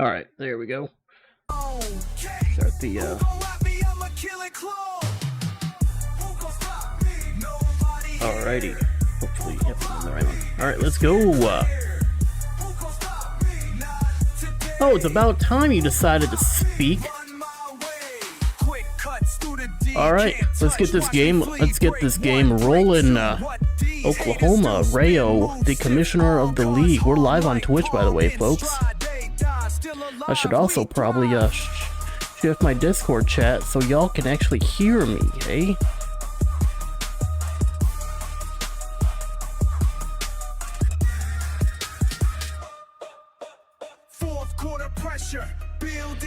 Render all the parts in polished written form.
Alright, there we go. Start the, Alrighty. Hopefully, yep, I'm the right one. Alright, let's go! Oh, it's about time you decided to speak. Alright, let's get this game rolling. Oklahoma, Rayo, the commissioner of the league. We're live on Twitch, by the way, folks. I should also probably shift my Discord chat so y'all can actually hear me, eh?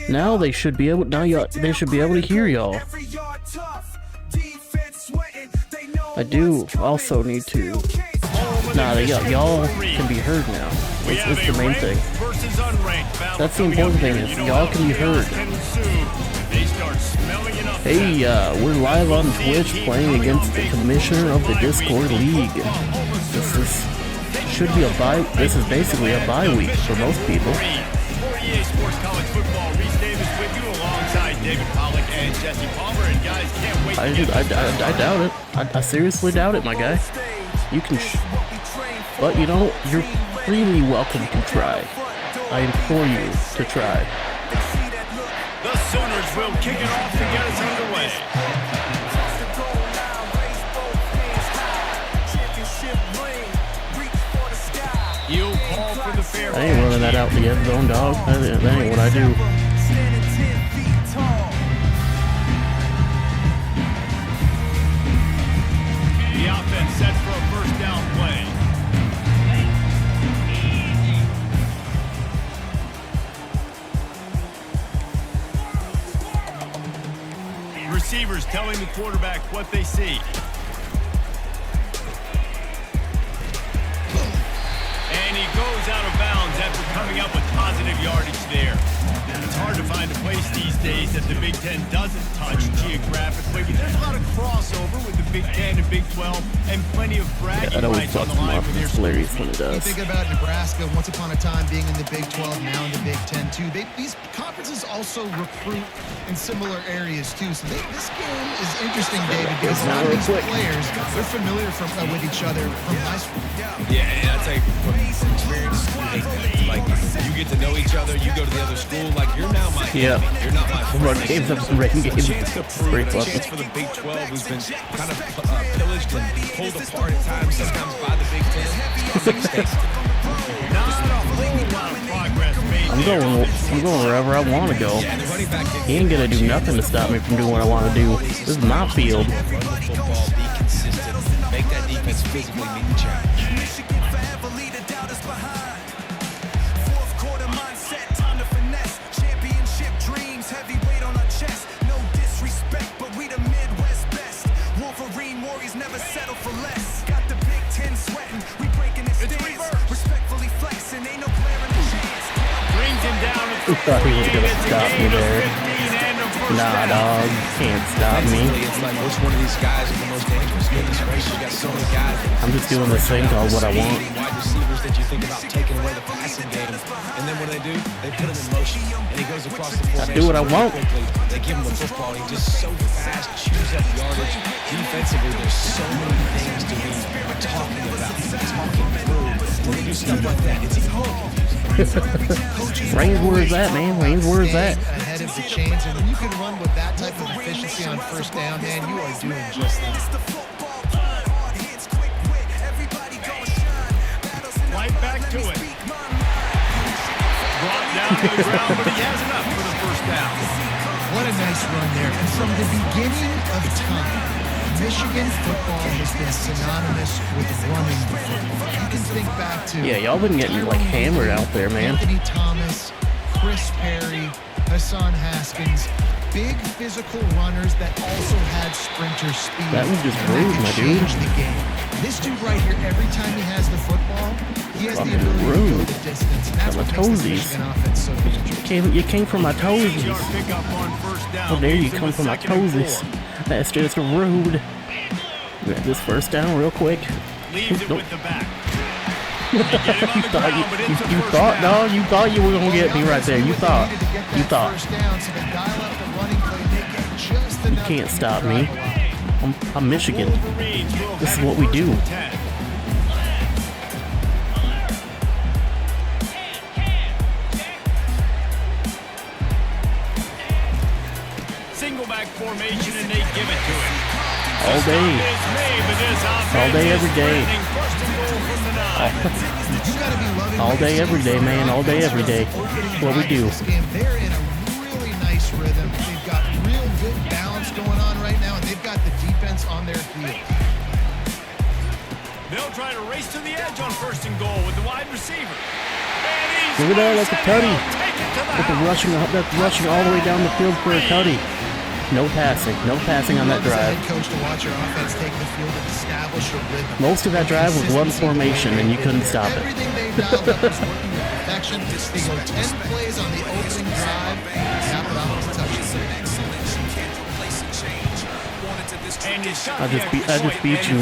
Now they should be able. They should be able to hear y'all. I do also need to. Nah, y'all can be heard now. It's the main thing. That's the important thing, is y'all can be heard. Hey, we're live on Twitch playing against the commissioner of the Discord League. This should be a bye. This is basically a bye week for most people. I doubt it. I seriously doubt it, my guy. You can, but you know, you're freely welcome to try. I implore you to try. The Sooners will kick it off to get us underway. He'll call for the fair. I ain't running that out the end zone, dog. That ain't what I do. The offense set for a first down play. Receivers telling the quarterback what they see. And he goes out of bounds after coming up with positive yardage there. It's hard to find a place these days that the Big Ten doesn't touch geographically, but there's a lot of crossover with the Big Ten and Big 12, and plenty of bragging rights on the line for their hilarious when it does. You think about Nebraska, once upon a time being in the Big 12, now in the Big 10 too. These conferences also recruit in similar areas too. So this game is interesting, David, because a lot of these players, they're familiar with each other from high school. Yeah, and I'll tell you from experience, like you get to know each other, you go to the other school, like you're now my yeah. enemy. You're not my friend. Run games up some rain games. Great Chance for the Big 12, who's been kind of pillaged and pulled apart at times, sometimes by the Big 10. I'm going wherever I want to go. He ain't gonna do nothing to stop me from doing what I want to do. This is my field. Run the football, be consistent, make that defense physically meet the challenge. Warriors never settle for less. Got the Big Ten sweating. We breaking the stance. Respectfully flexing. Ain't no glaring chance. Brings him down at Who thought he was gonna stop me there? Nah, dog, can't stop me. It's like, which one of these guys is the most dangerous? Goodness gracious, you got so many guys. I'm just doing this thing called what I want. Wide receivers that you think about taking away the passing game, and then what do? They put him in motion, and he goes across the formation. I do what I want. Quickly. They give him the football, and he's just so fast, chews up yardage. Defensively, there's so many things to be talking about, talking through. When you do stuff like that, it's Rain's where is that, man? Rain's where is that? Ahead of the chains, and when you can run with that type of efficiency on first down, man, you are doing just that. Right back to it. Brought down to the ground, but he has enough for the first down. What a nice run there. And from the beginning of time, Michigan football has been synonymous with running the football. You can think back to... Yeah, y'all been getting like hammered out there, man. Anthony Thomas, Chris Perry, Hassan Haskins, big physical runners that also had sprinter speed. That was just rude, my dude. Change the game. This dude right here, every time he has the football, he has the ability to go the distance. And that's what makes the Michigan offense so dangerous. You came from my toesies. Pickup on first down. How dare you come from my toesies? That's just rude. Grab this first down real quick. Leaves it with the back. You thought, no, you thought you were gonna get me right there. You thought. You can't stop me. I'm Michigan. This is what we do. Single back formation, and they give it to him. All day. All day, every day. All day, every day, man. All day, every day. That's what we do. They're in a really nice rhythm. They've got real good balance going on right now, and they've got the defense on their heels. They'll try to race to the edge on 1st and goal with the wide receiver. Look at that, that's a tutty. That's rushing all the way down the field for a tutty. No passing on that drive. Coach to watch your offense take the field and establish a rhythm. Most of that drive was one formation, and you couldn't stop it. Everything they dialed up was working to perfection. They go 10 plays on the opening drive, cap it off with a touchdown. I just beat you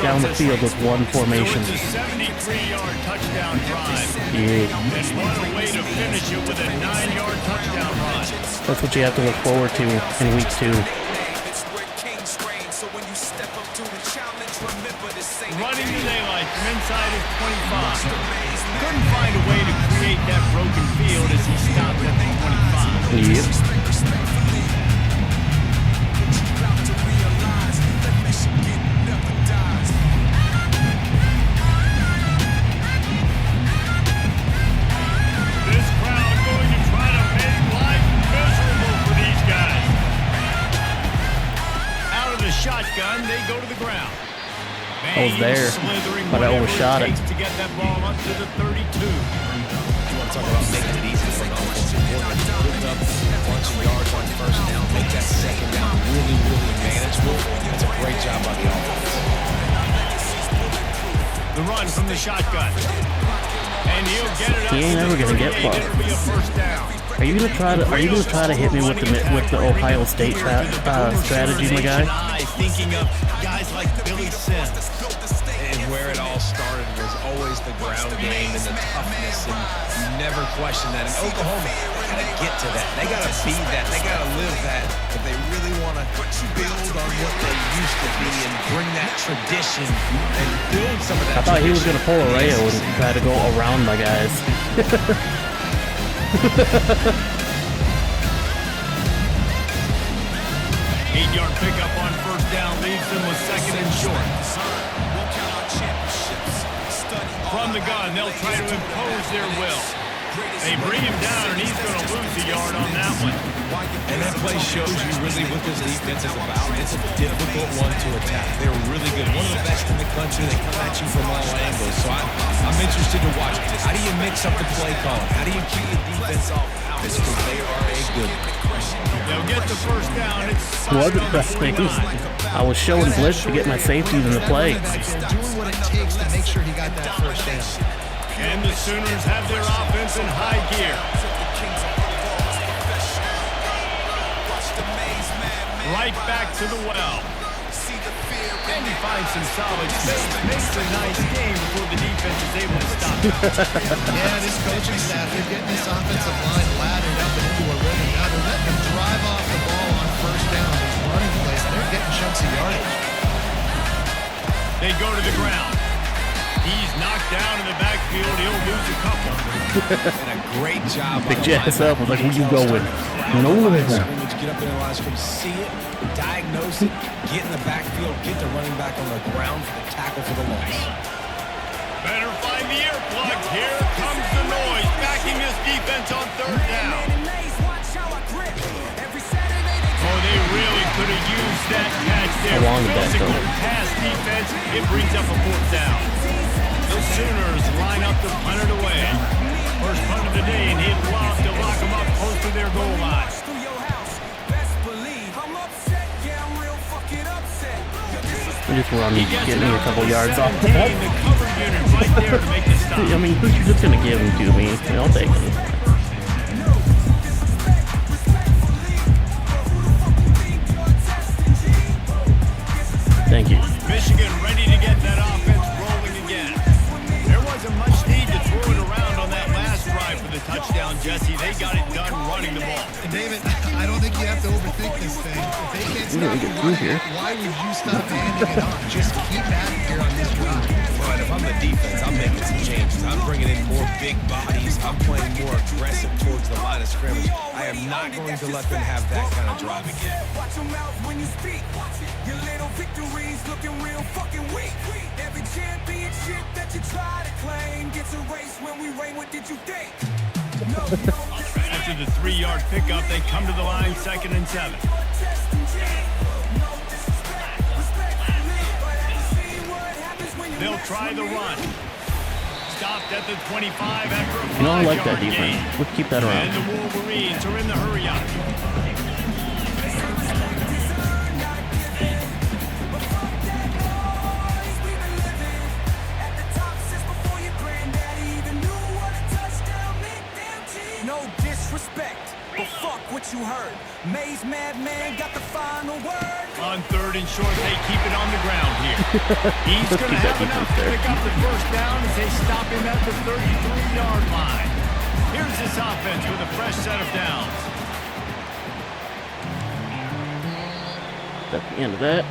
down the field with one formation. So it's a 73-yard touchdown drive. Yeah. And what a way to finish it with a 9-yard touchdown run. That's what you have to look forward to in week 2. Running the daylight from inside his 25. Couldn't find a way to create that broken field as he stopped at the 25. Yep. Shotgun, they go to the ground. I was there, but I overshot it. To get that ball up to the 32. You want to talk about making it easy for an offensive coordinator. Put up a bunch of yards on 1st down, make that 2nd down really, really manageable. That's a great job by the offense. The run from the shotgun. And he'll get it up. He ain't ever gonna get far. It'll be a 1st down. Are you gonna try to hit me with the Ohio State strategy, my guy? Thinking of guys like Billy Sims. And where it all started was always the ground game and the toughness, and you never question that. And Oklahoma got to get to that. They got to be that. They got to live that. If they really want to build on what they used to be and bring that tradition and build some of that. I thought he was gonna pull a Rayo and try to go around my guys. 8-yard pickup on 1st down leaves them with 2nd and short. From the gun, they'll try to impose their will. They bring him down, and he's going to lose a yard on that one. And that play shows you really what this defense is about. It's a difficult one to attack. They're really good. One of the best in the country. They come at you from all angles. So I'm interested to watch. How do you mix up the play calling? How do you keep the defense off balance? Because they are a good They'll get the 1st down. It's What the best thing? I was showing blitz to get my safeties in the play. Doing what it takes to make sure he got that 1st down. And the Sooners have their offense in high gear. Right back to the well. And he finds some solid space. Makes a nice game before the defense is able to stop him. Yeah, this coaching staff, they're getting this offensive line laddered up and into a rhythm. Now they're letting them drive off the ball on 1st down. These running plays, they're getting chunks of yardage. They go to the ground. He's knocked down in the backfield. He'll lose a couple. And a great job. Big Jess up. Was like, who you going? No. Get up in the line of scrimmage, see it, diagnose it, get in the backfield, get the running back on the ground for the tackle for the loss. Better find the earplugs. Here comes the noise, backing this defense on 3rd down. Oh, they really could have used that catch there. I wanted that, Physical though. pass defense. It brings up a 4th down. The Sooners line up to punt it away. First punt of the day, and he'd love to lock them up close to their goal line. Just run, get me a couple yards off the The ball. cover unit right there to make the stop. I mean, who's just gonna give them to me? I'll take them. Thank you. Michigan ready to get that offense rolling again. There was Jesse, they got it done running the ball. And David, I don't think you have to overthink this thing. If they can't stop the run, why would you stop handing it off? Just keep at it here on this drive. But if I'm the defense, I'm making some changes. I'm bringing in more big bodies. I'm playing more aggressive towards the line of scrimmage. I am not going to let them have that kind of drive again. Watch your mouth when you speak. Your little victories looking real fucking weak. Every championship that you try to claim gets erased when we reign. What did you think? No, After the 3-yard pickup, they come to the line 2nd and 7. They'll try the run. Stopped at the 25 after a 5-yard I like that gain. defense. Let's keep that around. And the Wolverines are in the hurry-up. No disrespect, but fuck what you heard. Maze Madman got the final word. On 3rd and short, they keep it on the ground here. He's Let's going to keep that have enough defense to there. pick up the first down as they stop him at the 33-yard line. Here's this offense with a fresh set of downs. That's the end of that.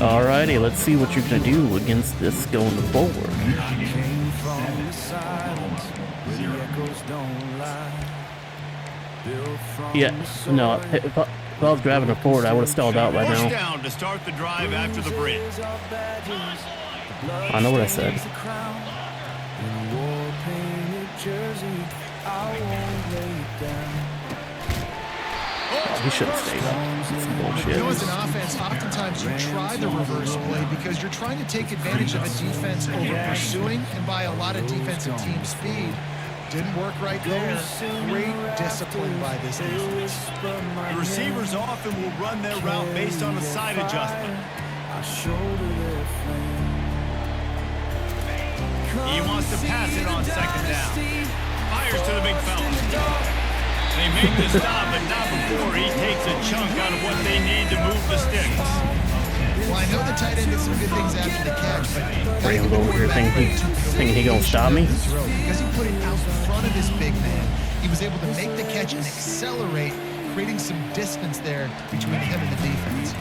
Alrighty, let's see what you're gonna do against this going forward. Yeah, no, if I was grabbing a forward, I would have stalled out by First now. down to start the drive after the bridge. I know what I said. He should have stayed up. That's some bullshit. You know, as an offense, oftentimes you try the reverse play because you're trying to take advantage of a defense over pursuing and by a lot of defensive team speed. Didn't work right there. Great discipline by this defense. The receivers often will run their route based on a side adjustment. He wants to pass it on 2nd down. Fires to the big fella. They make the stop, but not before he takes a chunk out of what they need to move the sticks. Well, I know the tight end did some good things after the catch, but Ray was over here thinking he gonna stop me. Because he put it out in front of his big man, he was able to make the catch and accelerate, creating some distance there between him and the defense.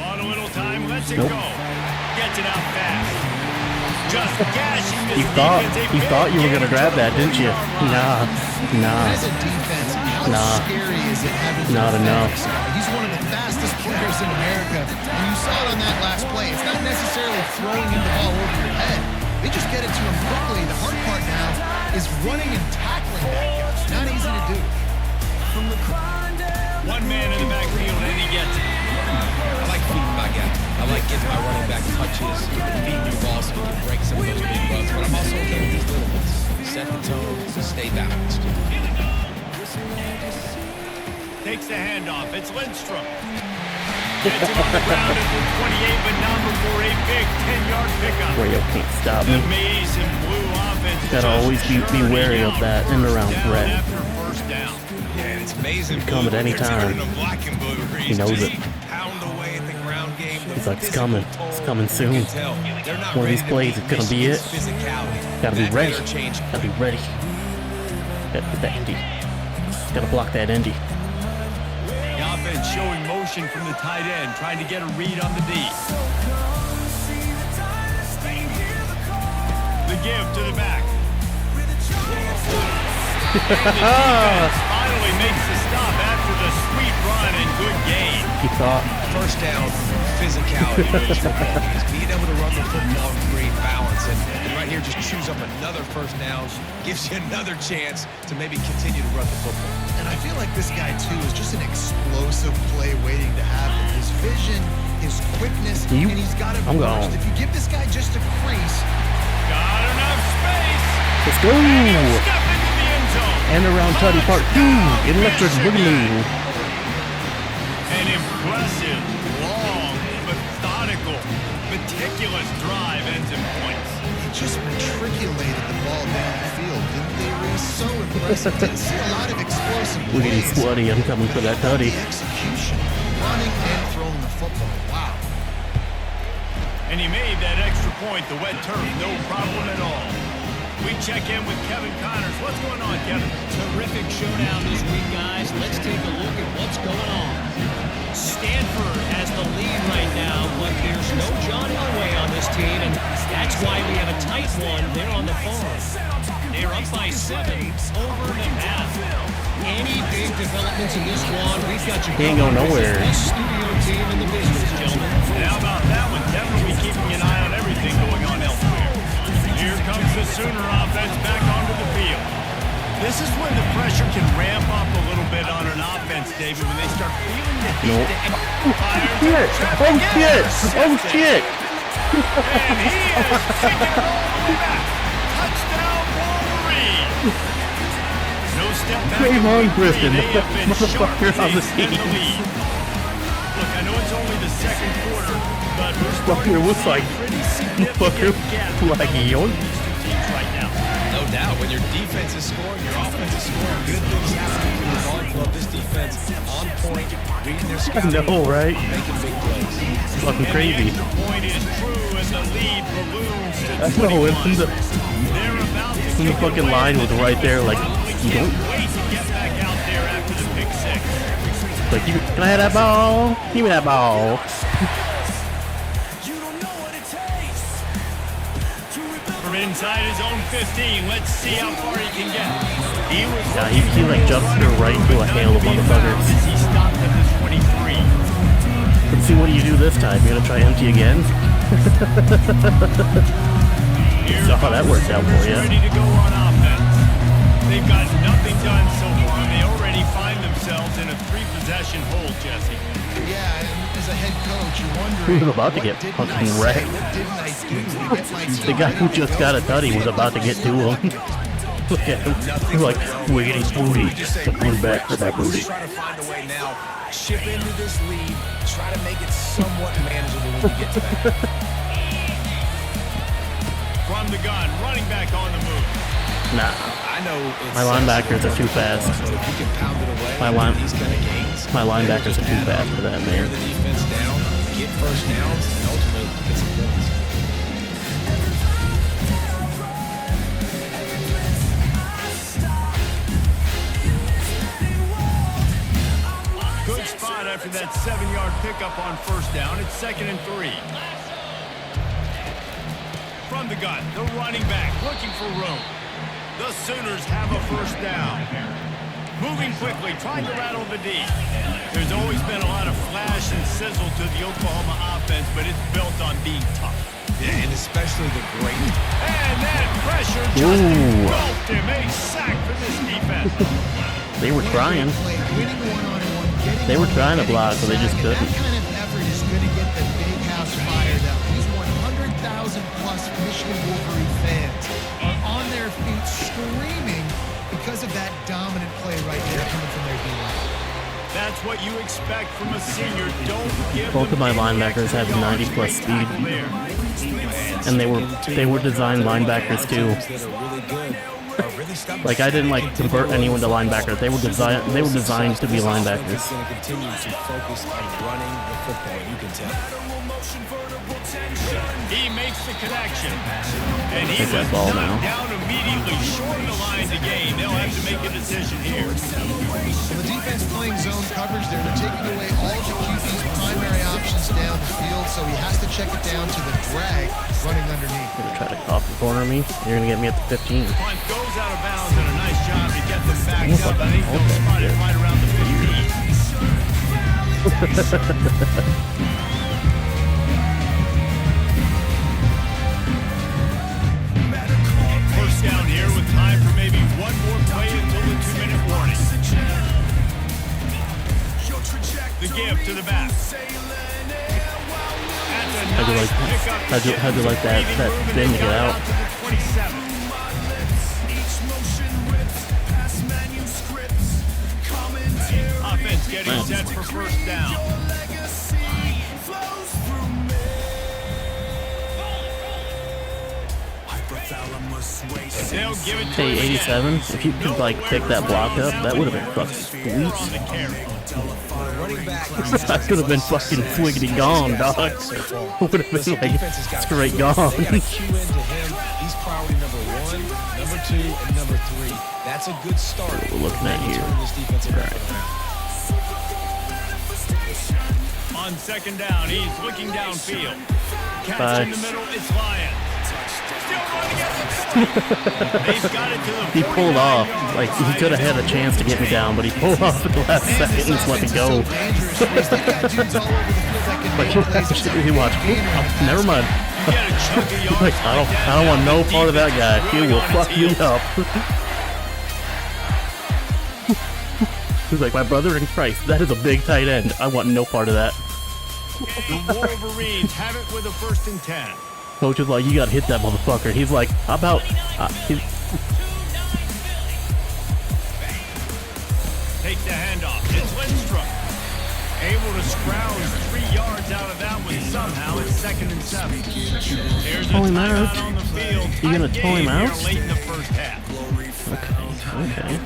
On a little time, lets it go. Gets it out fast. Just gashing this You thought you were gonna grab that, didn't you? Nah. As a defense, how scary is it having Not enough. He's one of the fastest players in America, and you saw it on that last play. It's not necessarily throwing him the ball over your head. They just get it to him quickly. The hard part now is running and tackling that guy. It's not easy to do. One man in the backfield, and he gets it. I like feeding my guy. I like getting my running back touches, feeding your ball so we can break some of those big runs. But I'm also okay with these little ones. Set the tone, stay balanced. Takes the handoff. It's Lindstrom. Gets it on the ground at the 28, but not before a big 10-yard pickup. Rayo can't stop The me. maize and blue offense. Gotta always be wary of that end around threat. After first down. Yeah, and it's amazing. Come at any time. He knows it. Pound away at the ground game. He's like, it's coming. It's coming soon. One of these plays is gonna be it. Gotta be ready. Gotta be ready. Gotta get that Indy. Gotta block that Indy. The offense showing motion from the tight end, trying to get a read on the D. The give to the back. And the defense finally makes the stop after the sweet run and good gain. He thought. First down, physicality wins football games. Being able to run the football and create balance. And right here, just chews up another first down, gives you another chance to maybe continue to run the football. And I feel like this guy, too, is just an explosive play waiting to happen. His vision, his quickness, and he's got a burst. If you give this guy just a crease. Got enough space. Let's go. Step into the end zone. And around Tutty Part 2. Electric Boogaloo. An impressive, long, methodical, meticulous drive ends in points. He just matriculated the ball down the field, didn't they? Reese? So impressive. Didn't see a lot of explosive We're getting plays. sweaty. I'm coming for that Tutty. The execution, running and throwing the football. Wow. And he made that extra point, the wet turf, no problem at all. We check in with Kevin Connors. What's going on, Kevin? Terrific showdown this week, guys. Let's take a look at what's going on. Stanford has the lead right now, but there's no John Elway on this team, and that's why we have a tight one there on the farm. They're up by 7 over Nevada. Any big developments in this one, we've got you. He ain't going nowhere. Best studio team in the business, gentlemen. And how about that one? Definitely keeping an eye on everything going on elsewhere. Here comes the Sooner offense back onto the field. This is when the pressure can ramp up a little bit on an offense, David, when they start feeling the heat. Nope. Shit! Oh shit! Oh shit! And he is taking it all the way back. Touchdown, Wolverines! No step back. Game on, Kristen. They have been Motherfucker on the sharp in the team. lead. Look, I know it's only the second quarter, but we're Fucker starting to was see like, a pretty significant fucker, gap like between yoink. these two teams right now. No doubt. When your defense is scoring, your offense is scoring, good things happen for the ball club. This defense on point, reading their I scouting, know, right? making big plays. Fucking crazy. And the extra point is true, and the lead balloons to I know, 21. and the They're about to the kick it fucking away. line was right there, like, Probably yoink. can't wait to get back out there after the pick six. Like, can I have that ball? Give me that ball. From inside his own 15, let's see how far he can get. He was Yeah, he like jumps through right into a hail of motherfuckers. He stopped at the 23. Let's see, what do you do this time? You gonna try empty again? Saw how that worked out for you. Ready to go on offense. They've got nothing done so far, and they already find themselves in a 3-possession hole, Jesse. Yeah, and as a head coach, you're wondering, He was about to get what didn't fucking I say? wrecked. What didn't I do to get my team The guy who ready? just got a tutty was about to get to him. Look at him. He's like, wiggity booty. The blue back for that booty. Try to find a way now. Chip into this lead. Try to make it somewhat manageable when you get to that. From the gun, running back on the move. Nah, I know it's my linebackers are too fast. So if you can pound it away, My line- these kind of games, My linebackers are too fast for that, wear man. the defense down, get first downs, and ultimately get some points. Good spot after that 7-yard pickup on first down. It's 2nd and 3. From the gun, the running back looking for room. The Sooners have a first down. Moving quickly, trying to rattle the D. There's always been a lot of flash and sizzle to the Oklahoma offense, but it's built on being tough. Yeah, and especially the great. And that pressure just Ooh. engulfed him. A sack for this defense. They were trying. Play, winning one-on-one, getting They were on, trying to getting block, but they just sack, and couldn't. That kind of effort is going to get the big house fired up. These 100,000-plus Michigan Wolverine fans are on their feet screaming because of that dominant play right there coming from their D-line. That's what you expect from a senior. Don't give Both of my them any linebackers extra have yards. 90 plus Great speed. tackle there. And they were designed linebackers too. That are really good, are really stubborn. Like, I didn't like convert anyone to linebackers. They were designed to be linebackers. It's going to continue to focus on running the football. You can tell. He makes the connection. And he Take that was ball knocked now. down immediately, short of the line to gain. They'll have to make a decision here. So the defense playing zone coverage there. They're taking away all of the QB's primary options down the field, so he has to check it down to the drag running underneath. You're gonna try to coffee corner me? You're gonna get me at the 15. Punt goes out of bounds, and a nice job to get them backed up. I think they'll spot it right around the 15. First down here with time for maybe one more play until the 2-minute warning. The give to the back. How'd you like that spin to get out? Offense getting set for first down. They'll give it to Hey, him again. 87, if you could, like, pick that block up, that would have been fucking sweet. Running back. I could have been fucking swiggity gone, dog. Would have been, like, straight gone. Cue into him. He's priority number 1, number 2, and number 3. That's a good start. What we're looking at here. Turn this defensive effort around. On second down, he's looking downfield. Catch Bye. in the middle, it's Lions. Still running at the 40. They've got it to the He pulled 49 off. yard Like, he line. could have had a chance to get me down, but he pulled off at the last second and just let me go. Like, he watched. Never mind. You get a chunk of yards Like, I don't want no part of that guy. He will fuck me up. He's like, my brother in Christ, that is a big tight end. I want no part of that. The Wolverines have it with a 1st and 10. Coach is like, you gotta hit that motherfucker. He's like, how about... Take the handoff. It's Lindstrom. Able to scrounge 3 yards out of that one somehow. It's 2nd and 7. There's a Pull him out. timeout on the field. You gonna Tight pull him game here out? late in the first half. Okay.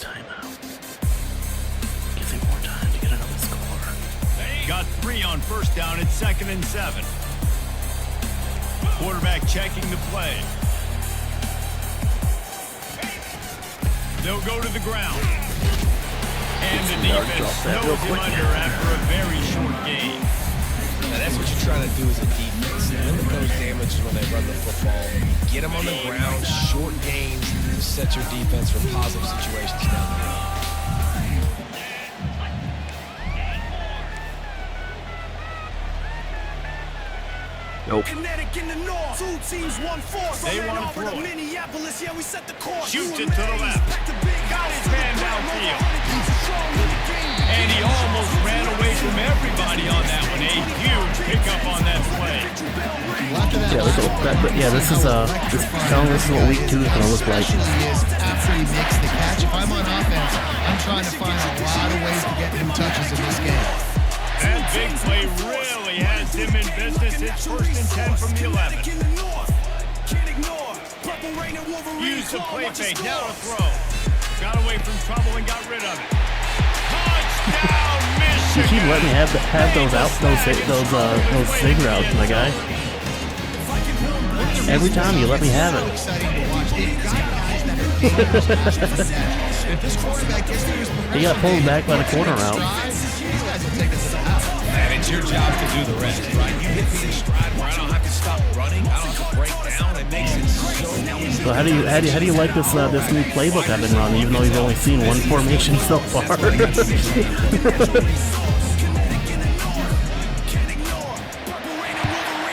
Timeout. Gives him more time to get another score. Got 3 on 1st down. It's 2nd and 7. Quarterback checking the play. They'll go to the ground. And the defense knows him under after a very short game. Now that's what you're trying to do as a defense. Limit those damages when they run the football. Get them on the ground, short gains to set your defense for positive situations down the road. Nope. Kinetic in the north. 2 teams, 1 force. They want to over throw to it. Minneapolis. Yeah, we set the course. Shoots You it to the remain. left. Back to big Got house his to the man ground. downfield. Over 100 keeps it strong in the game. And he almost ran away from everybody on that one. A huge pickup on that play. This is what week 2 is gonna look like. After he makes the catch, if I'm on offense, I'm trying to find a lot of ways to get him touches in this game. That big play really has him in business. It's 1st and 10 from the 11. In the north. Can't ignore. Purple rain and Wolverines. Used the play Watch it fake. Now score. to throw. Got away from trouble and got rid of it. Touchdown, You Michigan. keep letting me have those sig routes, my guy. Every time you let me have it. Exciting to watch. They've got guys that are dangerous. If this quarterback gets to his He got pulled back by the corner route. these guys will take it to the house. And it's your job to do the rest, right? You hit me in stride where I don't have to stop running. I don't have to break down. It makes it so easy. So how do you like this new playbook I've been running, even though you've only seen one formation so far?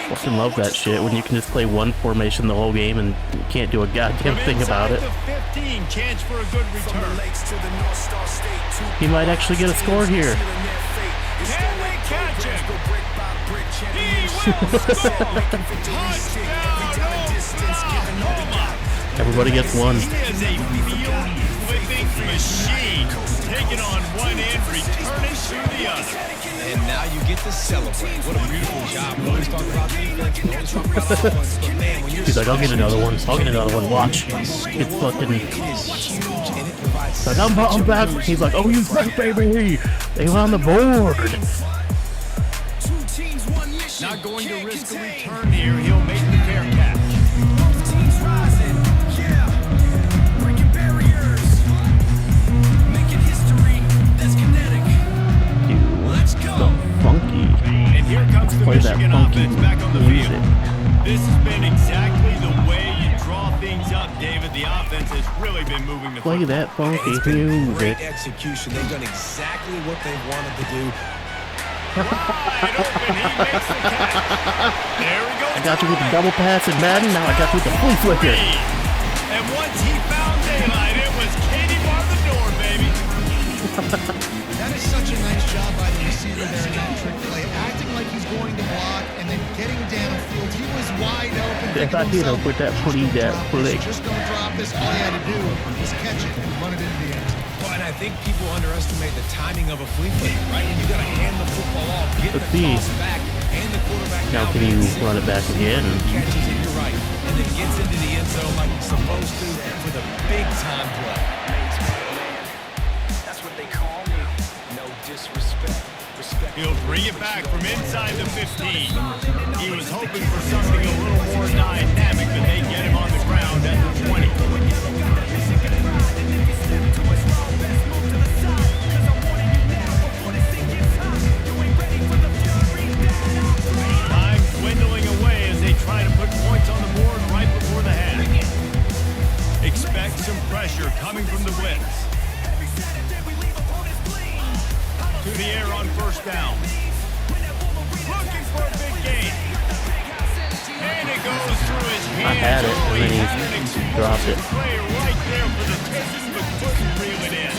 Fucking love that shit when you can just play one formation the whole game and you can't do a goddamn thing about it. The 15, chance for a good return. He might actually get a score here. Can they catch him? He will score! Touchdown, Oklahoma! Everybody gets one. He is a field-flipping machine, taking on one end, returning to the other. And now you get to celebrate. What a beautiful job. We always talk about defense. We always talk about offense. But man, when you're He's like, I'll get another one. I'll get another one. Watch. It's fucking... it is huge and it provides Like, I'm back. He's like, oh, you back, baby. They were on the board. Not going to risk a return here. He'll make the fair catch. Teams rising. Yeah. Breaking barriers. Making history. That's kinetic. Let's go. Funky. And here comes the Play that Michigan funky offense back on the music. field. This has been exactly the way you draw things up, David. The offense has really been moving the Play football. that funky It's been music. great execution. They've done exactly what they wanted to do. Wide open, he makes the catch. There he goes. I got you with the double pass in Madden. Now I got you with the flea flicker. And once he found daylight, it was Katie bar the door, baby. That is such a nice job by the receiver there in that trick play, acting like he's going to block and then getting downfield. He was wide open. If I did, I'll put that pretty that flick. Just don't drop this. All you had to do was catch it and run it into the end zone. Well, and I think people underestimate the timing of a flea flicker, right? When you got to hand the football off, get Let's the see. toss back, hand the quarterback Now can you run it back again? Catches it, you're right, and then gets into the end zone like he's supposed to for the big time play. That's what they call me. No disrespect. He'll bring it back from inside the 15. He was hoping for something a little more dynamic, but they get him on the ground at the 20. Time dwindling away as they try to put points on the board right before the half. Expect some pressure coming from the blitz. To the air on first down. Looking for a big gain. And it goes through his hands. I had it, and then he dropped it. Right there for the taking, but couldn't reel it in.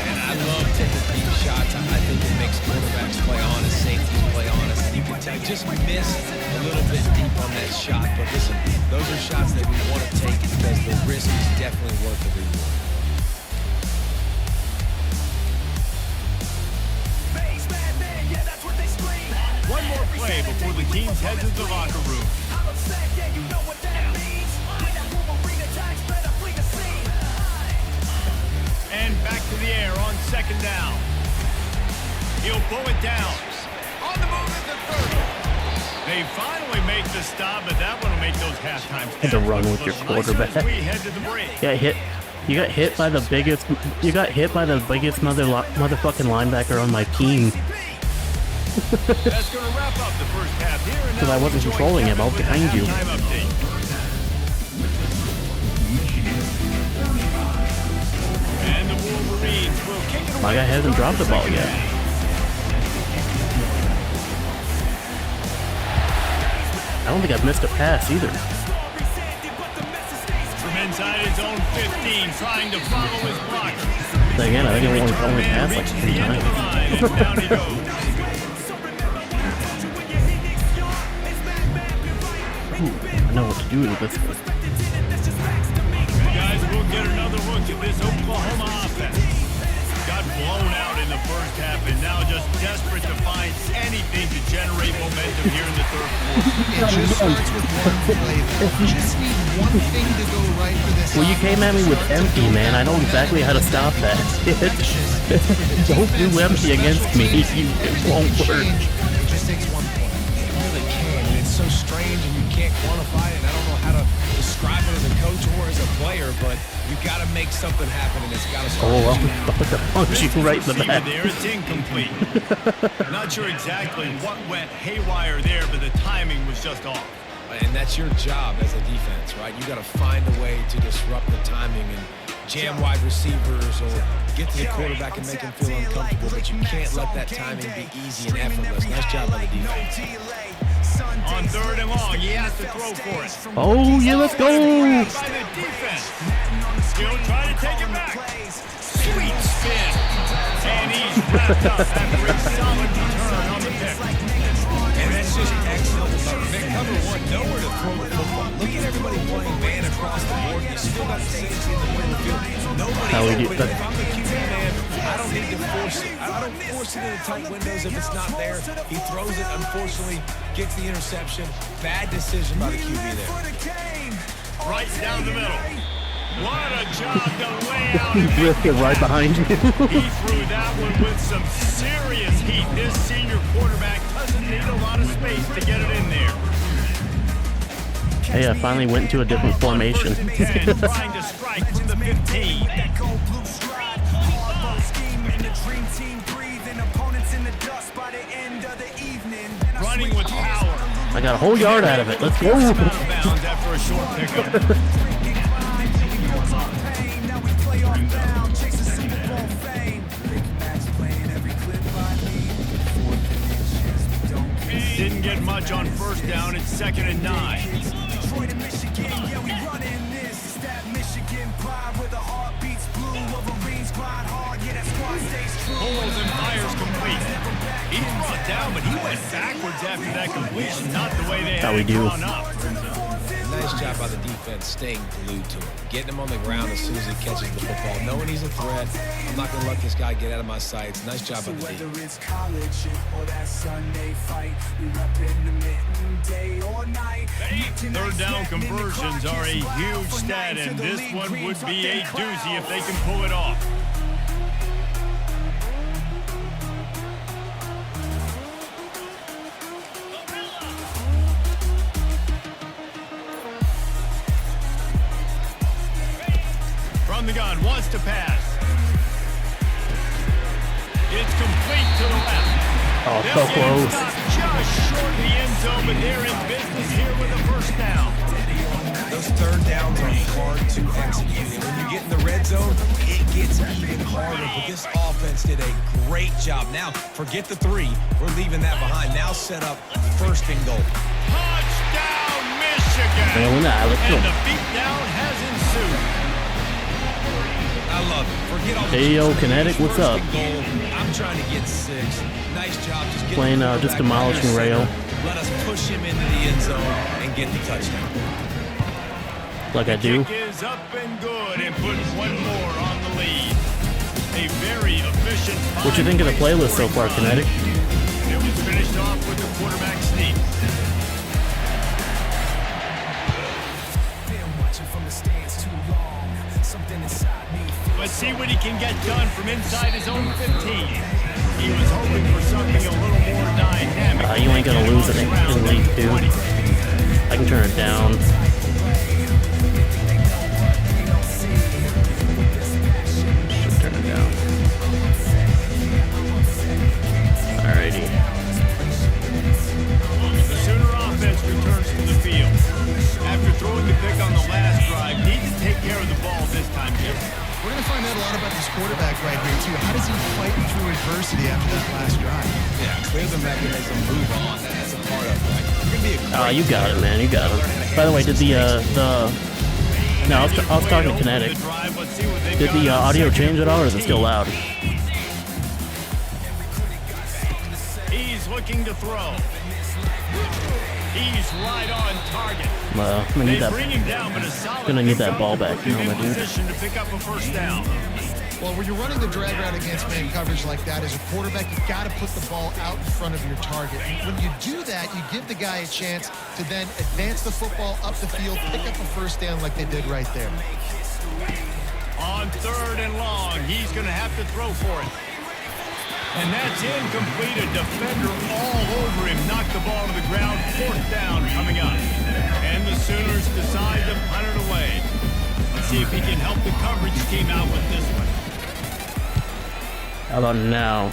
And I love taking deep shots. I think it makes quarterbacks play honest, safeties play honest. And you can tell, just missed a little bit deep on that shot. But listen, those are shots that we want to take because the risk is definitely worth the reward. One more play before the teams head to the locker room. And back to the air on second down. He'll pull it down. On the move at the 30. They finally make the stop, but that one will make those halftime stats. Had to run with your quarterback. We head to the break. You got hit by the biggest. You got hit by the biggest motherfucking linebacker on my team. That's going to wrap up the first half here. Because I wasn't controlling him. I was behind you. And the Wolverines will kick it away. My guy hasn't dropped the ball yet. I don't think I've missed a pass either. From inside his own 15, trying to follow his blocker. But again, I think I only passed like 3 times. Down he goes. I know what to do with this one. Guys, we'll get another look at this Oklahoma offense. Got blown out in the first half and now just desperate to find anything to generate momentum here in the third quarter. It just starts with one play. You just need one thing to go right for this. Well, you came at me with empty, man. I know exactly how to stop that. Don't do empty against me. It won't work. It just takes 1 point. It really can, and it's so strange, and you can't quantify it. And I don't know how to describe it as a coach or as a player, but you got to make something happen, and it's got to start. Oh, I'm about to punch you right in the Receiver back. there, it's incomplete. Not sure exactly what went haywire there, but the timing was just off. And that's your job as a defense, right? You got to find a way to disrupt the timing and jam wide receivers or get to the quarterback and make him feel uncomfortable, but you can't let that timing be easy and effortless. Nice job by the defense. On third and long, he has to throw for it. Oh, yeah, let's go. By the defense. Still trying to take it back. Sweet spin. And he's wrapped up after a solid return on the pick. And that's just excellent. Man, cover one, nowhere to throw the football. Look at everybody playing man across the board. You still got the safety in the middle of the field. Nobody open. If I'm the QB man, I don't need to force it. I don't force it into tight windows if it's not there. He throws it, unfortunately, gets the interception. Bad decision by the QB there. Right down the middle. What a job to lay out. He drifted right behind you. He threw that one with some serious heat. This senior quarterback doesn't need a lot of space to get it in there. Hey, I finally went into a different formation. Trying to strike from the 15. Running with power. I got a whole yard out of it. Let's go. Out of bounds after a short pickup. Didn't get much on first down. It's 2nd and 9. Detroit and Michigan, yeah, we running this. It's that Michigan pride where the heart beats blue. Wolverines grind hard, yeah, that squad stays true. Pulls and fires complete. He's brought down, but he went backwards after that completion. Not the way they had it drawn up. Nice job by the defense staying glued to him. Getting him on the ground as soon as he catches the football. Knowing he's a threat, I'm not going to let this guy get out of my sights. Nice job by the defense. Whether it's college or that Sunday fight, we reppin' the Third down conversions are a huge stat, and this one would be a doozy if they can pull it off. From the gun, wants to pass. It's complete to the left. Oh, so close. Just short of the end zone, but they're in business here with a first down. Those third downs are hard to execute. And when you get in the red zone, it gets even harder. But this offense did a great job. Now, forget the 3. We're leaving that behind. Now set up first and goal. Touchdown, Michigan. Well, nah, let's go. And the beatdown has ensued. I love it. Forget all the Hey, yo, Kinetic, what's up? I'm trying to get 6. Nice job. Just getting Playing, the quarterback just demolishing under Rayo. center. Let us push him into the end zone and get the touchdown. Like I do. Kick is up and good and put one more on the lead. A very efficient. What you think of the playlist so far, Kinetic? It was finished off with the quarterback sneak. Let's see what he can get done from inside his own 15. He was hoping for something a little more dynamic. You ain't gonna lose it in league 2. I can turn it down. Should turn it down. Alrighty. The Sooner offense returns to the field. After throwing the pick on the last drive, needs to take care of the ball this time, Jim. We're going to find out a lot about this quarterback right here, too. How does he fight through adversity after that last drive? Yeah, clear the mechanism, move on. That's a part of it. Right? You're gonna be a You got it, man. You got it. By the way, did no, I was talking to Kinetic. Did the audio change at all, or is it still loud? He's looking to throw. He's right on target. I'm gonna need They bring him down, but a that. solid Gonna need that pickup ball back, will you know, put him my in dude. position to pick up a first down. Well, when you're running the drag route against man coverage like that, as a quarterback, you got to put the ball out in front of your target. And when you do that, you give the guy a chance to then advance the football up the field, pick up a first down like they did right there. On third and long, he's going to have to throw for it. And that's incomplete. A defender all over him. Knocked the ball to the ground. Fourth down coming up. And the Sooners decide to punt it away. Let's see if he can help the coverage team out with this one. How about now?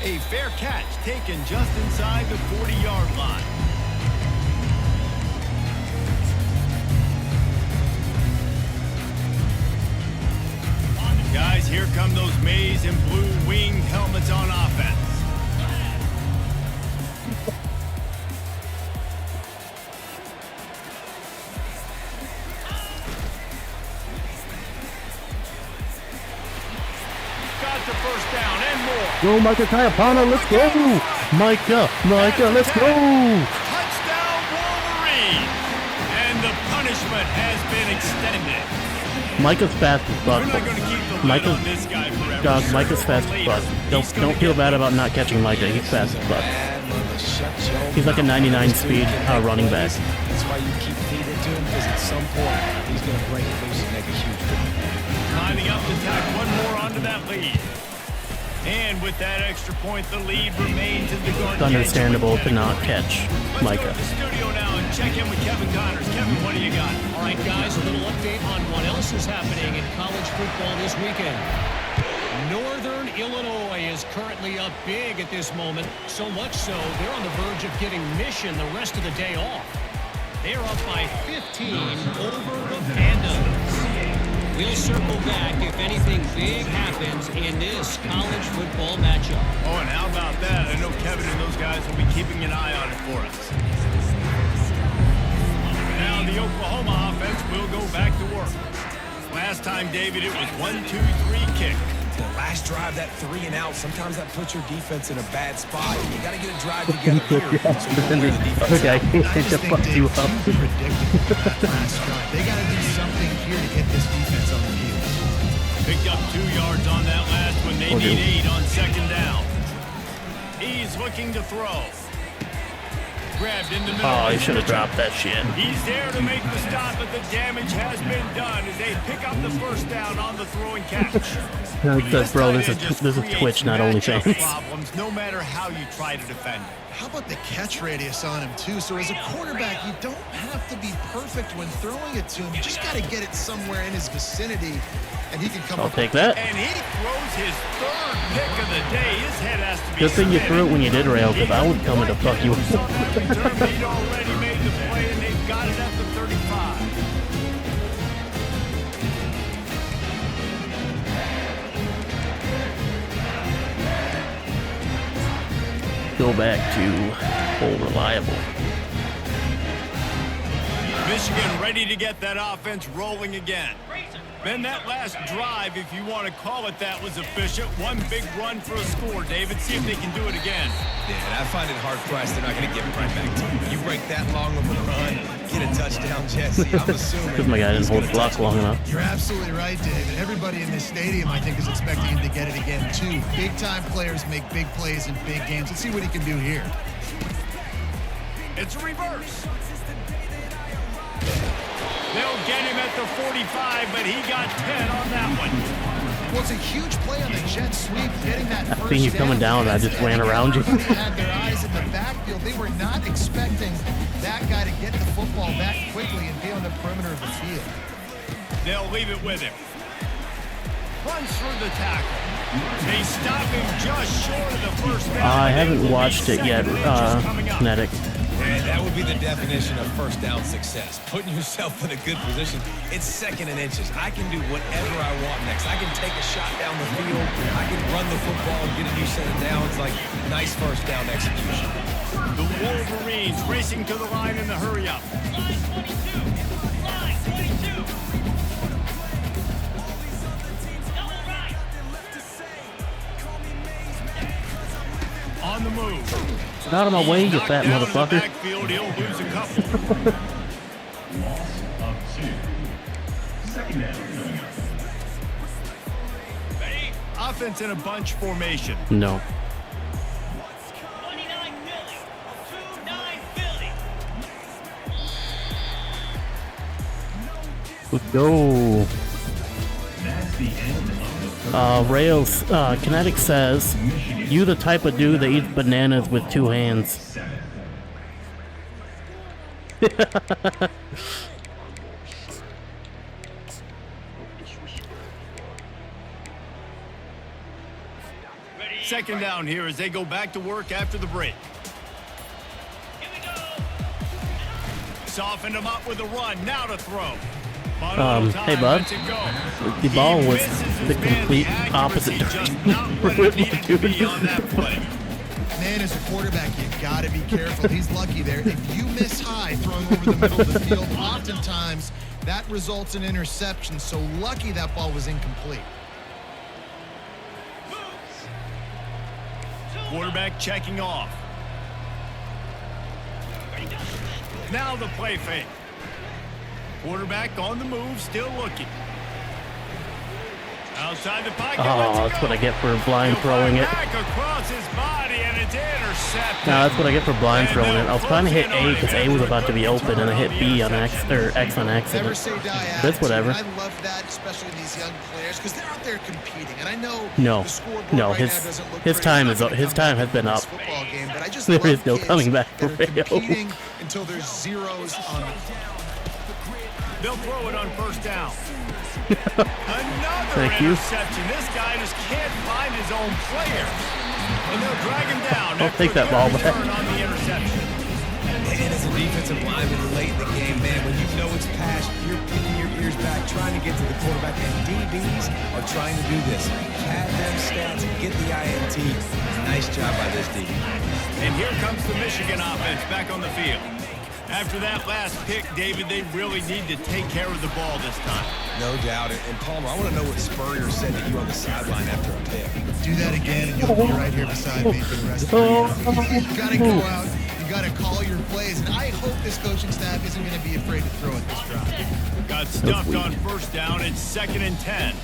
A fair catch taken just inside the 40-yard line. Guys, here come those maize and blue winged helmets on offense. Got the first down and more. Go, Micah Kayapana, let's go! Micah, let's go! Touchdown, Wolverines! And the punishment has been extended. Micah's fast as fuck. We're not going to keep the lid Micah's on this guy forever. dog. Sooner Micah's or fast as later, fuck. he's gonna Don't feel get bad it. about not catching Micah. He's fast as fuck. He's like a 99 speed running back. That's why you keep feeding it to him, because at some point he's going to break it loose and make a huge play. Lining up to tack one more onto that lead. And with that extra point, the lead remains in the garden. It's understandable to not catch Micah. Let's go to the studio now and check in with Kevin Connors. Kevin, what do you got? All right, guys, a little update on what else is happening in college football this weekend. Northern Illinois is currently up big at this moment, so much so they're on the verge of giving Mission the rest of the day off. They're up by 15 over the Pandas. We'll circle back if anything big happens in this college football matchup. Oh, and how about that? I know Kevin and those guys will be keeping an eye on it for us. Now the Oklahoma offense will go back to work. Last time, David, it was 1-2-3 kick. The last drive, that 3 and out, sometimes that puts your defense in a bad spot. You got to get a drive together here. So you don't wear the defense Okay, out. I just think you Dave's up. too predictable that last drive. They got to do something here to get this defense on the field. Picked up 2 yards on that last one. They need 8 on second down. He's looking to throw. grabbed in the middle. Oh, he should have dropped that shit. He's there to make the stop, but the damage has been done as they pick up the first down on the throw and catch. It says, bro, this is Twitch, not OnlyFans. Problems, no matter how you try to defend it. How about the catch radius on him, too? So as a quarterback, you don't have to be perfect when throwing it to him. You just got to get it somewhere in his vicinity, and he can come I'll up. take that. And he throws his third pick of the day. His head has to be Good thing you threw it when you did, Rail, because I would come in to fuck you. He'd already made the play, and they've got it at the 35. Go back to full reliable. Michigan ready to get that offense rolling again. Then that last drive, if you want to call it that, was efficient. One big run for a score, David. See if they can do it again. Yeah, and I find it hard-pressed. They're not going to give it right back to you. You break that long of a run, get a touchdown, Jesse. I'm assuming Because my guy didn't hold the block long enough. You're absolutely right, David. Everybody in this stadium, I think, is expecting him to get it again, too. Big-time players make big plays in big games. Let's see what he can do here. It's a reverse. They'll get him at the 45, but he got 10 on that one. Well, it's a huge play on the jet sweep, getting that first seen you coming down, I just ran around you. They had their eyes in the backfield. They were not expecting that guy to get the football that quickly and be on the perimeter of the field. They'll leave it with him. Runs through the tackle. They stop him just short of the first down. I haven't watched it yet, Kinetic. And that would be the definition of first down success. Putting yourself in a good position. It's second and inches. I can do whatever I want next. I can take a shot down the field. I can run the football and get a new set of downs. Like, nice first down execution. The Wolverines racing to the line in the hurry-up. Line 22. Line 22. Double right. On the move. Get out of my way, you fat Knocked down in the motherfucker. backfield, he'll lose a couple. Loss of 2. Second down coming up. Offense in a bunch formation. No. 29 Philly. 29 Philly. Let's go. That's the end of the Rails, Kinetic says, you the type of dude that eats bananas with 2 hands. 7. Second down here as they go back to work after the break. Here we go. Softened him up with a run. Now to throw. Hey, bud. The ball was the complete opposite direction. Man, as a quarterback, you got to be careful. He's lucky there. If you miss high throwing over the middle of the field, oftentimes that results in interception. So lucky that ball was incomplete. Quarterback checking off. Now the play fake. Quarterback on the move, still looking. Outside the pocket. Oh, that's what I get for blind throwing it. Back across his body and it's intercepted. No, that's what I get for blind throwing it. I was trying to hit A because A was about to be open, and I hit B on X or X on accident. Never say die. That's whatever. I love that, especially in these young players, because they're out there competing. And I know No, the scoreboard no, right his now doesn't look his great. time It's is not gonna his come time back has been in up. this football game, but I just There love is no kids coming back that for are Rayo. competing until there's zeros on the They'll throw it on first down. Another Thank you. interception. This guy just can't find his own player. And they'll drag him down. I'll take that ball back. On the interception. And as a defensive lineman late in the game, man, when you know it's past, you're pinning your ears back, trying to get to the quarterback, and DBs are trying to do this. Pad them stats, get the INT. Nice job by this DB. And here comes the Michigan offense back on the field. After that last pick, David, they really need to take care of the ball this time. No doubt. And Palmer, I want to know what Spurrier said to you on the sideline after a pick. do that again, and you'll be right here beside me for the rest of the year. You got to go out. You got to call your plays, and I hope this coaching staff isn't going to be afraid to throw at this drive. Got stuffed on first down. It's 2nd and 10.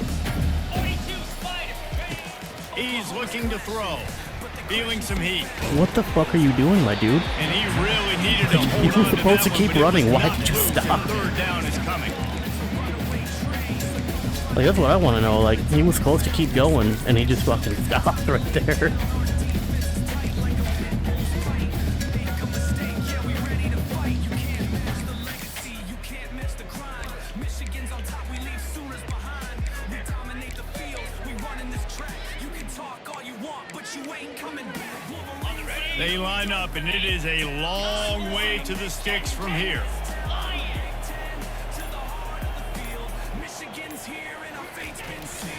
He's looking to throw. feeling some heat. What the fuck are you doing, my dude? And he really needed to hold You were on to supposed to that keep one, but it running. was Why not did you moved, and stop? Third down is coming. Like, that's what I want to know. Like, he was supposed to keep going, and he just fucking stopped right there. They line up, and it is a long way to the sticks from here.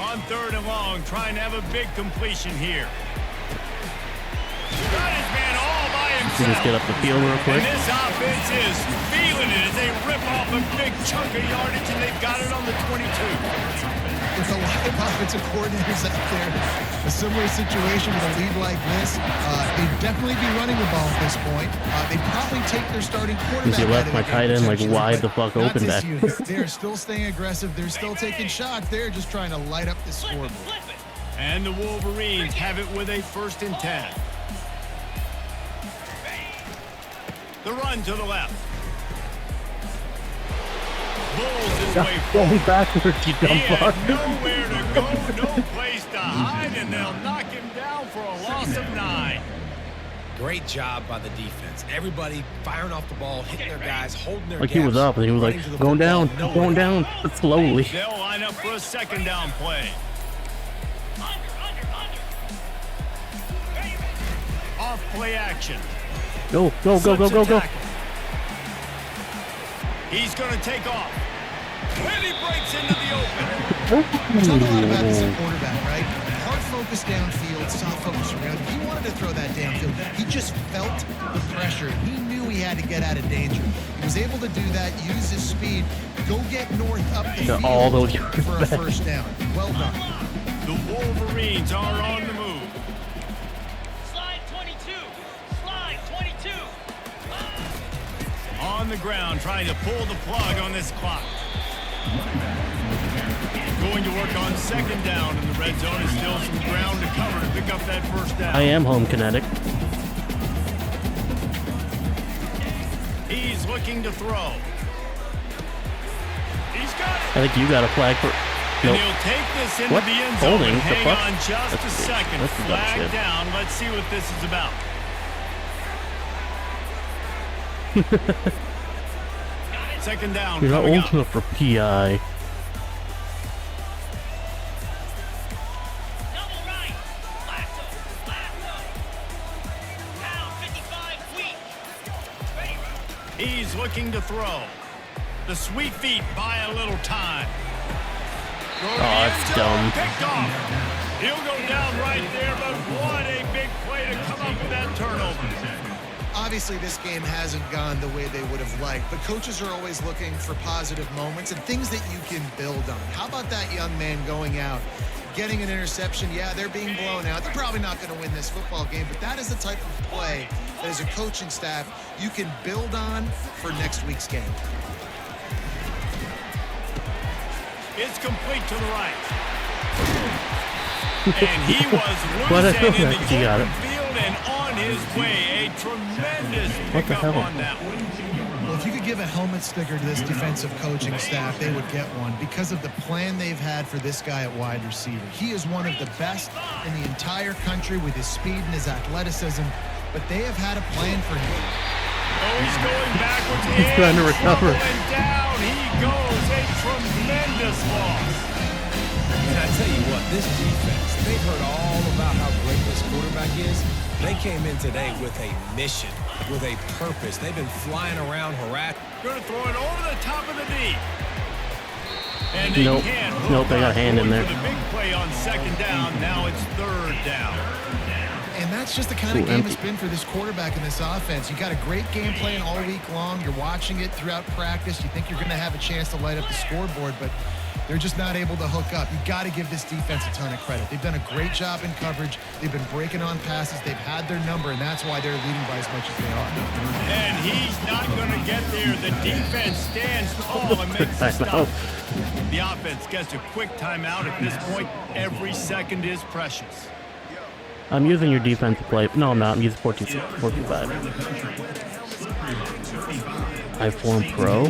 On 3rd and long, trying to have a big completion here. Got his man all by You himself. just get up the field real quick. And this offense is feeling it as they rip off a big chunk of yardage, and they've got it on the 22. With a lot of offensive coordinators out there, a similar situation with a lead like this, they'd definitely be running the ball at this point. They'd probably take their starting quarterback. Because you left out of my the tight game end like potentially, wide the but fuck not open this back. unit. They're still staying aggressive. They're still taking shots. They're just trying to light up the scoreboard. And the Wolverines have it with a 1st and 10. The run to the left. Bulls his way Going forward. backwards, you He dumb had fuck. nowhere to go, no place to hide, and they'll knock him down for a loss of 9. Great job by the defense. Everybody firing off the ball, hitting their guys, holding their Like, he was gaps, up, and he was like, running to the going down, football, going nowhere. down, slowly. They'll line up for a 2nd down play. Off play action. Go, go, go, go, go, go. He's going to take off. And he breaks into the open. We talk a lot about this at quarterback, right? Hard focus downfield, soft focus around. He wanted to throw that downfield. He just felt the pressure. He knew he had to get out of danger. He was able to do that, use his speed, go get north up the field all those for a yards back. 1st down. Well done. The Wolverines are on the move. Slide 22. Slide 22. On the ground, trying to pull the plug on this clock. Going to work on 2nd down in the red zone. Is still some ground to cover to pick up that 1st down. I am home kinetic. He's looking to throw. He's got it. I think you got a flag for... And Nope. he'll take this into What? the end zone. Holding? And The hang fuck? on just That's a bullshit. second. That's some dumb Flag shit. down. Let's see what this is about. Second down You're not coming old up. enough for PI. Double right. Lasso. Lasso. Pound 55 feet. Ready. He's looking to throw. The sweet feet buy a little time. Throw to the that's end zone. dumb. Picked off. He'll go down right there, but what a big play to come up with that turnover. Obviously, this game hasn't gone the way they would have liked, but coaches are always looking for positive moments and things that you can build on. How about that young man going out, getting an interception? Yeah, they're being blown out. They're probably not going to win this football game, but that is the type of play that as a coaching staff you can build on for next week's game. It's complete to the right. And he was What loose a- and in the he got open it. field and on his way. A tremendous What the pickup hell? on that one. Well, if you could give a helmet sticker to this defensive coaching staff, they would get one because of the plan they've had for this guy at wide receiver. He is one of the best in the entire country with his speed and his athleticism, but they have had a plan for him. Oh, he's going backwards. He's trying to recover. And down he goes. A tremendous loss. And I tell you what, this defense, they've heard all about how great this quarterback is. They came in today with a mission, with a purpose. They've been flying around, harassing. Going to throw it over the top of the knee. And they Nope. can't hook Nope, they got a up. hand in Going there. for the big play on 2nd down. Now it's 3rd down. And that's just the kind of Ooh, game empty. it's been for this quarterback in this offense. You got a great game plan all week long. You're watching it throughout practice. You think you're going to have a chance to light up the scoreboard, but they're just not able to hook up. You got to give this defense a ton of credit. They've done a great job in coverage. They've been breaking on passes. They've had their number, and that's why they're leading by as much as they are. And he's not going to get there. The defense stands tall and makes the stop. The offense gets a quick timeout at this point. Every second is precious. I'm using your defensive play. No, I'm not. I'm using 4-2-5. I-Form Pro.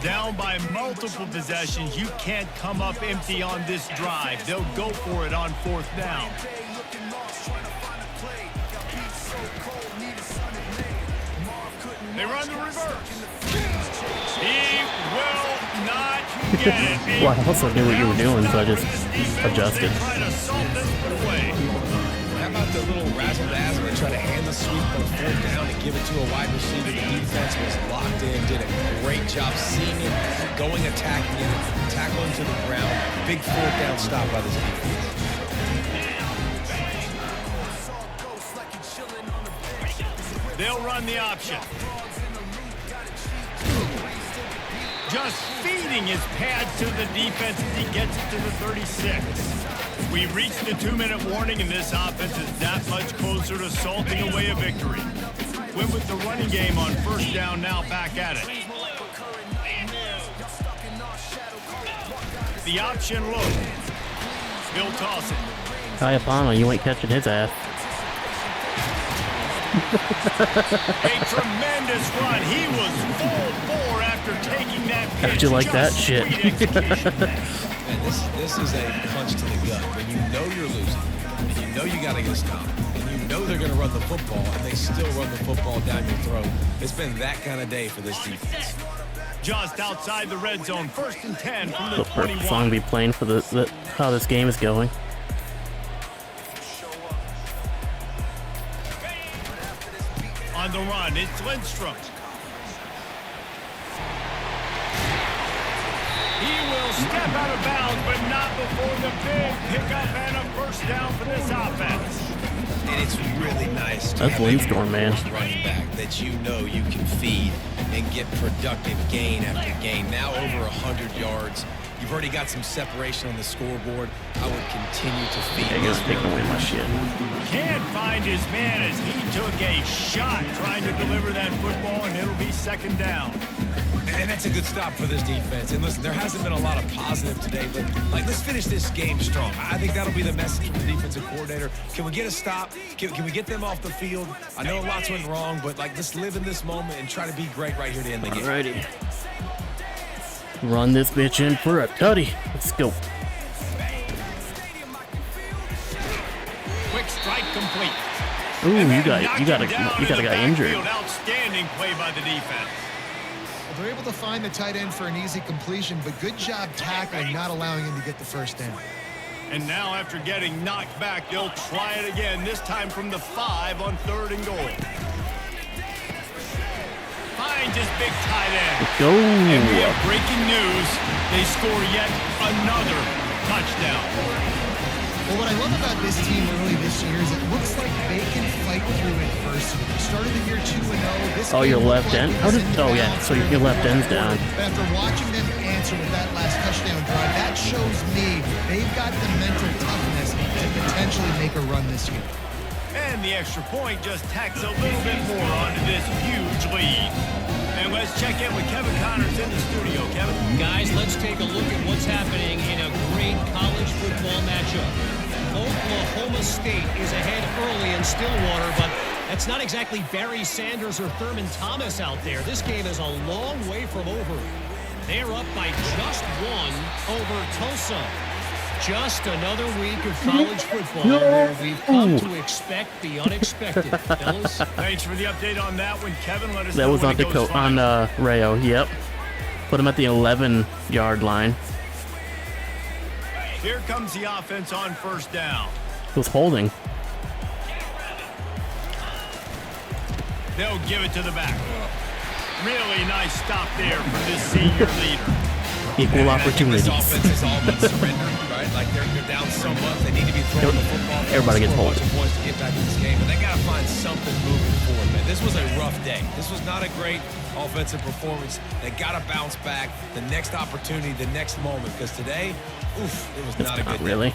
Down by multiple possessions, you can't come up empty on this drive. They'll go for it on 4th down. They run the reverse. He will not get it. Well, I also knew what you were doing, so I just adjusted. How about the little razzle-dazzle where they try to hand the sweep on 4th down and give it to a wide receiver? The defense was locked in, did a great job seeing it, going, attacking it, tackling to the ground. Big 4th down stop by this defense. They'll run the option. Just feeding his pads to the defense as he gets it to the 36. We reached the 2-minute warning, and this offense is that much closer to salting away a victory. Went with the running game on 1st down, now back at it. The option look. He'll toss it. Kayapana, you ain't catching his ass. A tremendous run. He was full bore after taking that pitch. How'd you like that shit? Man, this is a punch to the gut. When you know you're losing, and you know you got to get a stop, and you know they're going to run the football, and they still run the football down your throat. It's been that kind of day for this defense. Just outside the red zone, 1st and 10 from the The perfect 21. song to be playing for the how this game is going. On the run, it's Lindstrom. He will step out of bounds, but not before the big pickup and a 1st down for this offense. And it's really nice to That's have Windstorm, a man. running back that you know you can feed and get productive gain after gain. Now over 100 yards. You've already got some separation on the scoreboard. I would continue to feed Yeah, this you're taking away my shit. Can't find his man as he took a shot trying to deliver that football, and it'll be 2nd down. And that's a good stop for this defense. And listen, there hasn't been a lot of positive today, but let's finish this game strong. I think that'll be the message from the defensive coordinator. Can we get a stop? Can we get them off the field? I know lots went wrong, but let's live in this moment and try to be great right here to end the game. Alrighty. Run this bitch in for a tutty. Let's go. Quick strike complete. Ooh, And you that got knocked him down a in the guy injured. backfield. Outstanding play by the defense. Well, they're able to find the tight end for an easy completion, but good job tackling, not allowing him to get the 1st down. And now after getting knocked back, they'll try it again, this time from the 5 on 3rd and goal. Finds his big tight end. Let's go. And we have breaking news. They score yet another touchdown. Well, what I love about this team early this year is it looks like they can fight through adversity. They started the year 2-0. Oh, your left end? How did? Oh, yeah. So your left end's down. But after watching them answer with that last touchdown drive, that shows me they've got the mental toughness to potentially make a run this year. And the extra point just tacks a little bit more onto this huge lead. And let's check in with Kevin Connors in the studio. Kevin? Guys, let's take a look at what's happening in a great college football matchup. Oklahoma State is ahead early in Stillwater, but that's not exactly Barry Sanders or Thurman Thomas out there. This game is a long way from over. They're up by just 1 over Tulsa. Just another week of college football where we've come to expect the unexpected. Fellas? Thanks for the update on that one, Kevin. Let us That know was when on it goes Dakota, on final. Rayo. Yep. Put him at the 11-yard line. Here comes the offense on 1st down. He was holding. They'll give it to the back. Really nice stop there for this senior leader. Equal opportunities. This offense is all about surrender, right? Like they're down so much, they need to be throwing the football. Everybody gets score a hold. bunch of points to get back in this game, but they got to find something moving forward, man. This was a rough day. This was not a great offensive performance. They got to bounce back. The next opportunity, the next moment, because today, oof, it was not a good day. Really.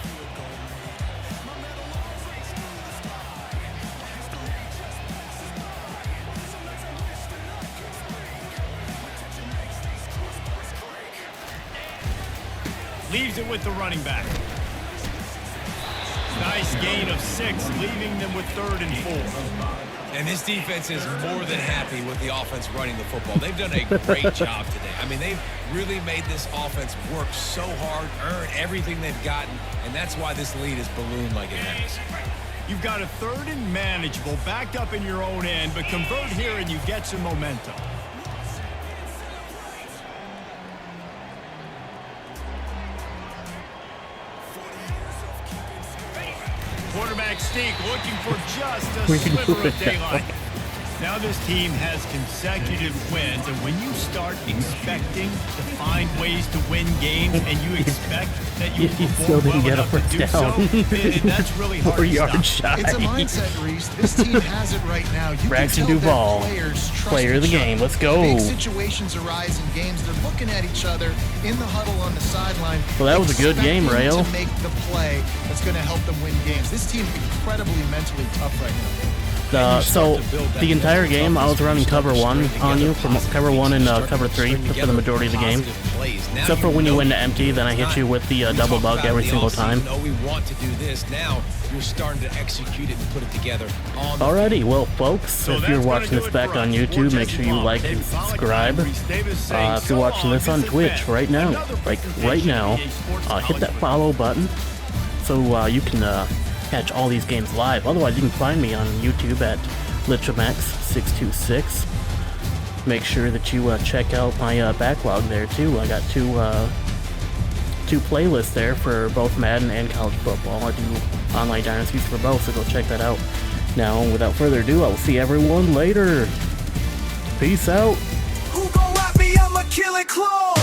Leaves it with the running back. Nice gain of 6, leaving them with 3rd and 4. And this defense is more than happy with the offense running the football. They've done a great job today. I mean, they've really made this offense work so hard, earn everything they've gotten, and that's why this lead is ballooned like it has. You've got a 3rd and manageable, backed up in your own end, but convert here and you get some momentum. Quarterback sneak looking for just a sliver of daylight. Now this team has consecutive wins, and when you start expecting to find ways to win games and you expect that you still didn't get a first down. That's really hard 4 to yards stop. shy. It's a mindset, Reese. This team has it right now. You Braxton can tell Duval, that players trust player of the each other. game. Let's go. Big situations arise in games. They're looking at each other in the huddle on the sideline. Well, that was a good game, expecting Rayo. to make the play that's going to help them win games. This team's incredibly mentally tough right now. So the entire game I was running cover 1 on you, from cover 1 and cover 3 for the majority of the game. Except for when you went to empty, then I hit you with the double bug every single time. We want to do this. Now you're starting to execute it and put it together. Alrighty, well folks, if you're watching this back on YouTube, make sure you like and subscribe. If you're watching this on Twitch right now, hit that follow button so you can catch all these games live. Otherwise, you can find me on YouTube at LitchMX626. Make sure that you check out my backlog there too. I got two playlists there for both Madden and college football. I do online dynasties for both, so go check that out. Now, without further ado, I will see everyone later. Peace out. Who gon' rock me? I'ma kill it close.